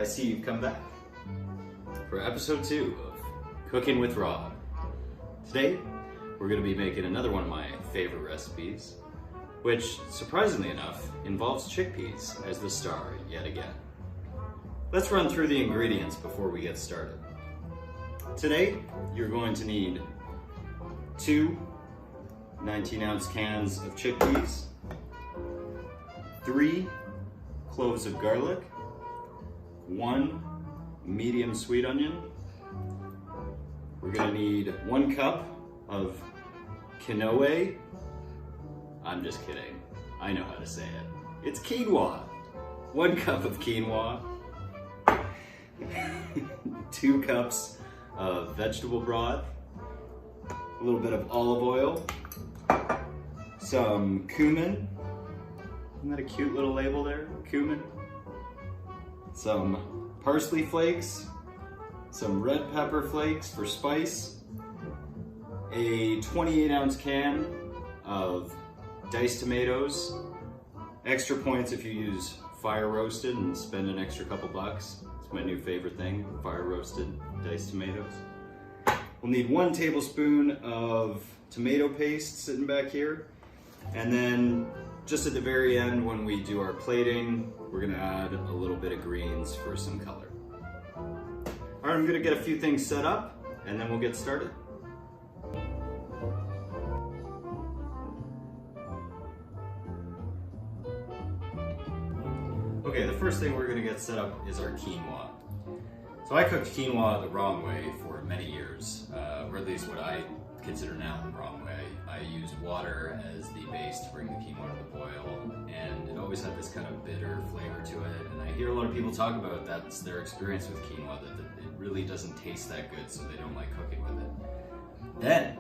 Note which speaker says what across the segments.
Speaker 1: I see you've come back for episode 2 of Cooking with Rob. Today, we're going to be making another one of my favorite recipes, which, surprisingly enough, involves chickpeas as the star yet again. Let's run through the ingredients before we get started. Today, you're going to need 2 19-ounce cans of chickpeas, 3 cloves of garlic, 1 medium sweet onion. We're gonna need 1 cup of quinoa. I'm just kidding. I know how to say it. It's quinoa. 1 cup of quinoa. 2 cups of vegetable broth. A little bit of olive oil. Some cumin. Isn't that a cute little label there? Cumin. Some parsley flakes. Some red pepper flakes for spice. A 28-ounce can of diced tomatoes. Extra points if you use fire roasted and spend an extra couple bucks. It's my new favorite thing, fire roasted diced tomatoes. We'll need 1 tablespoon of tomato paste sitting back here. And then just at the very end when we do our plating, we're gonna add a little bit of greens for some color. All right, I'm gonna get a few things set up and then we'll get started. Okay, the first thing we're gonna get set up is our quinoa. So I cooked quinoa the wrong way for many years, or at least what I consider now the wrong way. I used water as the base to bring the quinoa to the boil, and it always had this kind of bitter flavor to it. And I hear a lot of people talk about that's their experience with quinoa, that it really doesn't taste that good, so they don't like cooking with it. Then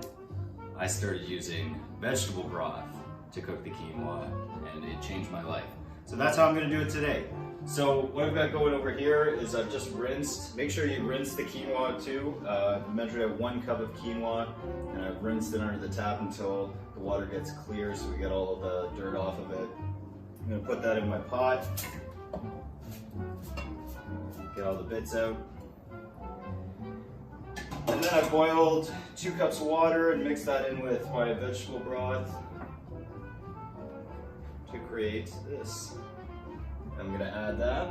Speaker 1: I started using vegetable broth to cook the quinoa, and it changed my life. So that's how I'm gonna do it today. So what I've got going over here is I've just rinsed, make sure you rinse the quinoa too. Measured out 1 cup of quinoa, and I've rinsed it under the tap until the water gets clear so we get all the dirt off of it. I'm gonna put that in my pot, get all the bits out. And then I boiled 2 cups of water and mixed that in with my vegetable broth to create this. I'm gonna add that.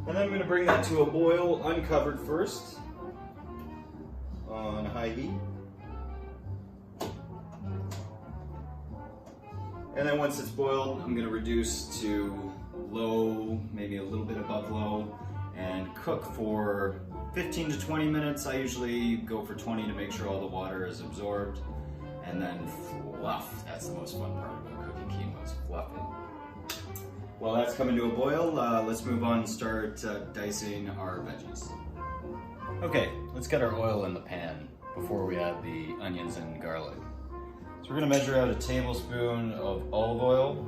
Speaker 1: And then I'm gonna bring that to a boil, uncovered first, on high heat. And then once it's boiled, I'm gonna reduce to low, maybe a little bit above low, and cook for 15 to 20 minutes. I usually go for 20 to make sure all the water is absorbed. And then fluff. That's the most fun part about cooking quinoa, is fluffing. While that's coming to a boil, let's move on and start dicing our veggies. Okay, let's get our oil in the pan before we add the onions and garlic. So we're gonna measure out a tablespoon of olive oil.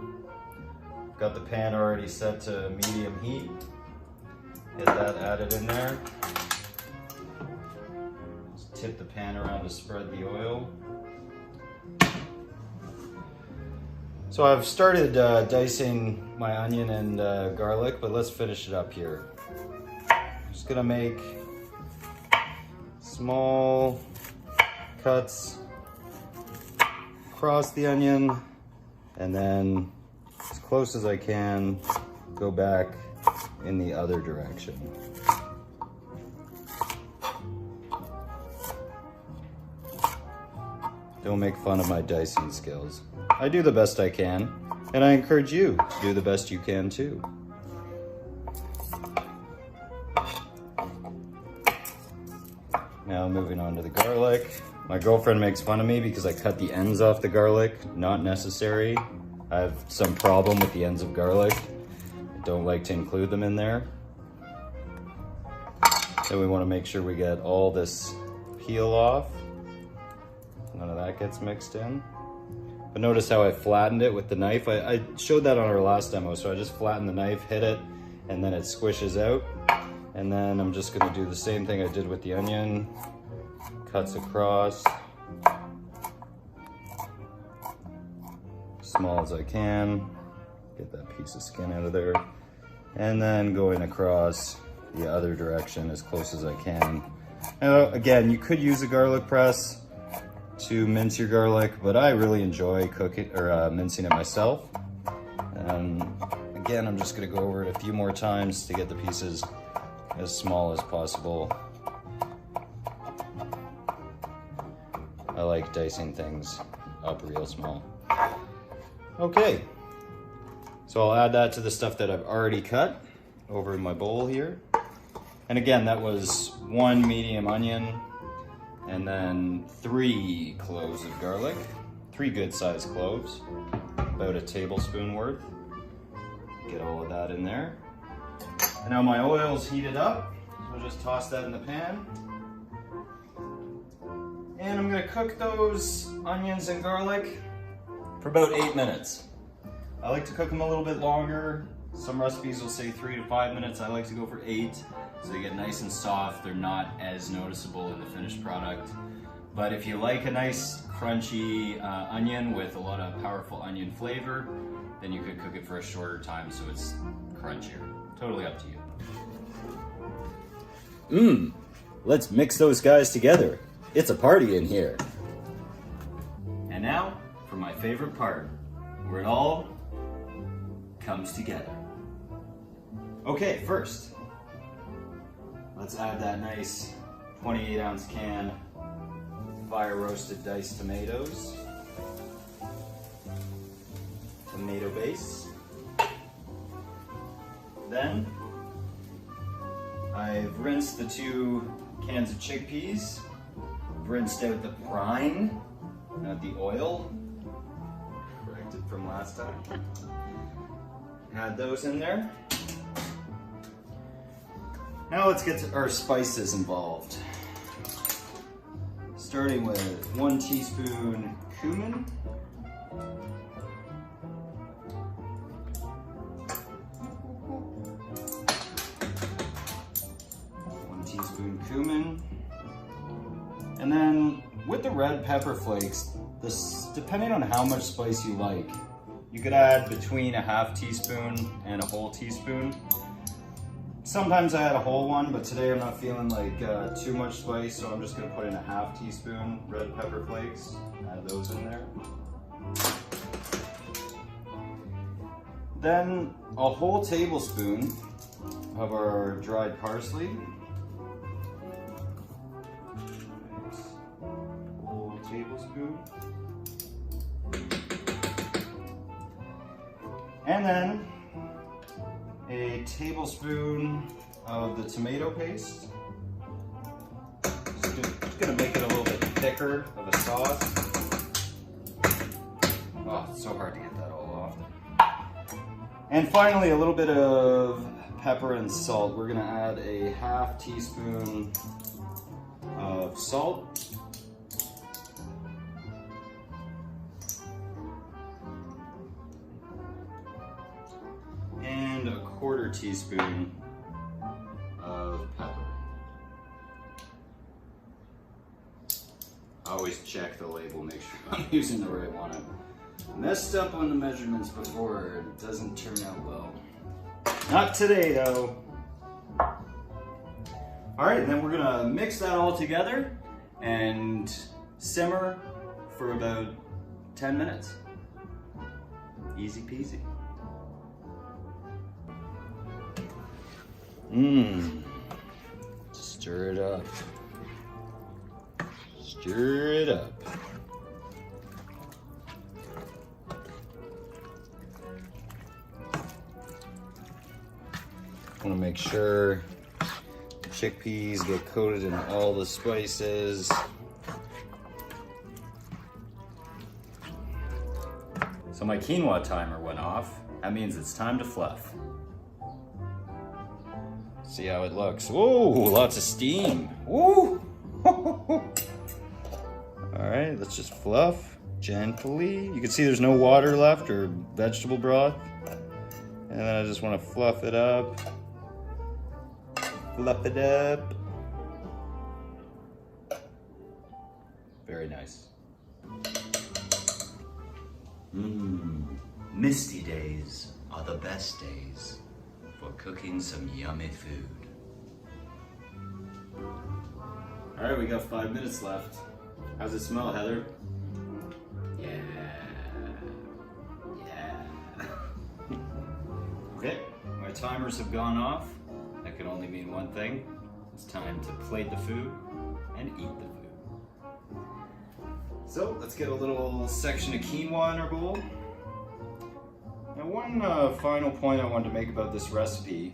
Speaker 1: Got the pan already set to medium heat. Get that added in there. Just tip the pan around to spread the oil. So I've started dicing my onion and garlic, but let's finish it up here. Just gonna make small cuts across the onion, and then as close as I can, go back in the other direction. Don't make fun of my dicing skills. I do the best I can, and I encourage you to do the best you can too. Now moving on to the garlic. My girlfriend makes fun of me because I cut the ends off the garlic. Not necessary. I have some problem with the ends of garlic. I don't like to include them in there. Then we want to make sure we get all this peel off. None of that gets mixed in. But notice how I flattened it with the knife. I showed that on our last demo, so I just flattened the knife, hit it, and then it squishes out. And then I'm just gonna do the same thing I did with the onion. Cuts across.
Speaker 2: small as I can. Get that piece of skin out of there. And then going across the other direction as close as I can. Now, again, you could use a garlic press to mince your garlic, but I really enjoy cooking or mincing it myself. And again, I'm just gonna go over it a few more times to get the pieces as small as possible. I like dicing things up real small. Okay, so I'll add that to the stuff that I've already cut over in my bowl here. And again, that was 1 medium onion and then 3 cloves of garlic, 3 good sized cloves, about a tablespoon worth. Get all of that in there. And now my oil's heated up, so I'll just toss that in the pan. And I'm gonna cook those onions and garlic for about 8 minutes. I like to cook them a little bit longer. Some recipes will say 3 to 5 minutes. I like to go for 8, so they get nice and soft. They're not as noticeable in the finished product. But if you like a nice crunchy onion with a lot of powerful onion flavor, then you could cook it for a shorter time so it's crunchier. Totally up to you. Let's mix those guys together. It's a party in here. And now for my favorite part, where it all comes together. Okay, first, let's add that nice 28-ounce can fire roasted diced tomatoes. Tomato base. Then I've rinsed the 2 cans of chickpeas. Rinsed out the brine, not the oil. Corrected from last time. Add those in there. Now let's get to our spices involved. Starting with 1 teaspoon cumin. 1 teaspoon cumin. And then with the red pepper flakes, depending on how much spice you like, you could add between a half teaspoon and a whole teaspoon. Sometimes I add a whole one, but today I'm not feeling like too much spice, so I'm just gonna put in a half teaspoon red pepper flakes, add those in there. Then a whole tablespoon of our dried parsley. Tablespoon. And then a tablespoon of the tomato paste. Just gonna make it a little bit thicker of a sauce. Oh, it's so hard to get that all off. And finally, a little bit of pepper and salt. We're gonna add a half teaspoon of salt. And a 1/4 teaspoon of pepper. Always check the label, make sure I'm using the right one. I messed up on the measurements before, it doesn't turn out well. Not today though. All right, then we're gonna mix that all together and simmer for about 10 minutes. Easy peasy. Stir it up. Stir it up. I want to make sure the chickpeas get coated in all the spices. So my quinoa timer went off. That means it's time to fluff. See how it looks. Whoa, lots of steam. Woo! All right, let's just fluff gently. You can see there's no water left or vegetable broth. And then I just want to fluff it up. Fluff it up. Very nice. Mmm. Misty days are the best days for cooking some yummy food.
Speaker 1: All right, we got 5 minutes left. How's it smell, Heather? Yeah. Okay, my timers have gone off. That can only mean one thing. It's time to plate the food and eat the food. So let's get a little section of quinoa in our bowl. Now one final point I wanted to make about this recipe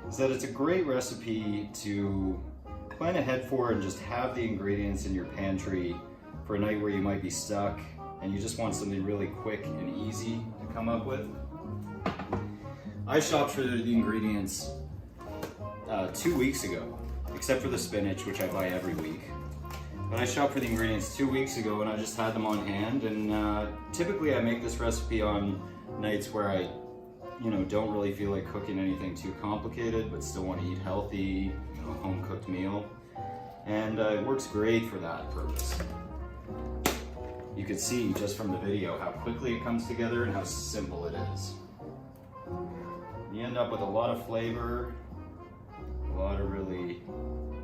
Speaker 1: is that it's a great recipe to plan ahead for and just have the ingredients in your pantry for a night where you might be stuck and you just want something really quick and easy to come up with. I shopped for the ingredients 2 weeks ago, except for the spinach, which I buy every week. But I shopped for the ingredients 2 weeks ago and I just had them on hand, and typically I make this recipe on nights where I don't really feel like cooking anything too complicated but still want to eat healthy, home cooked meal, and it works great for that purpose. You could see just from the video how quickly it comes together and how simple it is. You end up with a lot of flavor, a lot of really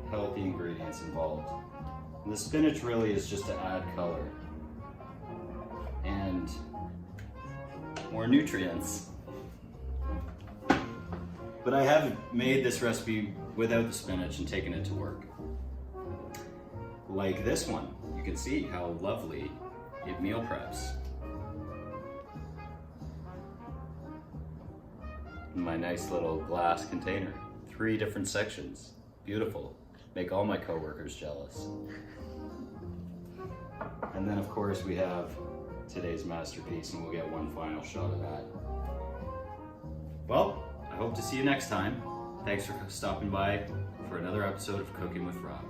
Speaker 1: healthy ingredients involved. And the spinach really is just to add color and more nutrients. But I have made this recipe without the spinach and taken it to work. Like this one, you can see how lovely it meal preps. My nice little glass container. 3 different sections. Beautiful. Make all my coworkers jealous. And then of course we have today's masterpiece, and we'll get one final shot of that. Well, I hope to see you next time. Thanks for stopping by for another episode of Cooking with Rob.